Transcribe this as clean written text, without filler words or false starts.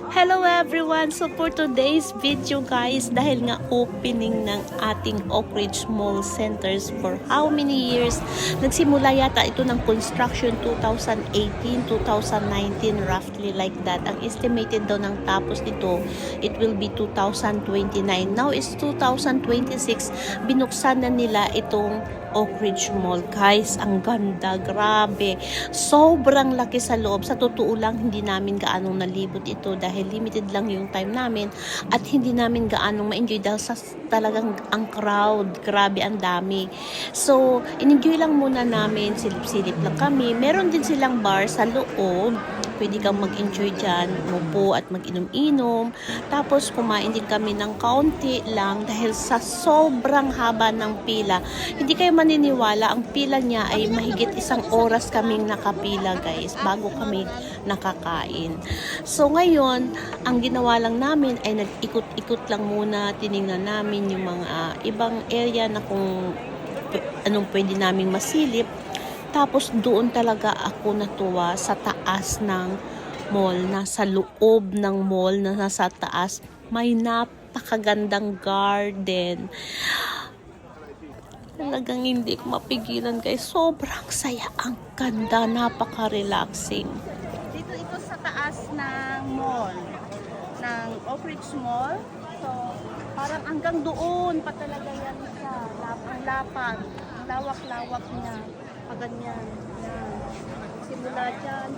Hello everyone! So for today's video guys, dahil nga opening ng ating Oak Ridge Mall Centers for how many years? Nagsimula yata ito ng construction 2018, 2019, roughly like that. Ang estimated daw ng tapos nito, it will be 2029. Now is 2026, binuksan na nila itong Oak Ridge Mall. Guys, ang ganda, grabe. Sobrang laki sa loob. Sa totoo lang, hindi namin gaanong nalibot ito dahil limited lang yung time namin at hindi namin gaanong ma-enjoy dahil sa talagang ang crowd. Grabe, ang dami. So, in-enjoy lang muna namin. Silip-silip lang kami. Meron din silang bar sa loob. Pwede kang mag-enjoy dyan, umupo at mag-inom-inom. Tapos kumain din kami ng kaunti lang dahil sa sobrang haba ng pila. Hindi kayo maniniwala, ang pila niya ay mahigit 1 oras kaming nakapila guys, bago kami nakakain. So ngayon, ang ginawa lang namin ay nag-ikot-ikot lang muna, tiningnan namin yung mga ibang area na kung anong pwede naming masilip. Tapos doon talaga ako natuwa sa taas ng mall, nasa loob ng mall na nasa taas, may napakagandang garden. Talagang hindi ko mapigilan guys, sobrang saya, ang ganda, napaka-relaxing. Dito ito sa taas ng mall, ng Oak Ridge Mall. So, parang hanggang doon pa talaga yan siya, lapang-lapang, lawak-lawak niya. Ganyan. Yan. Simula dyan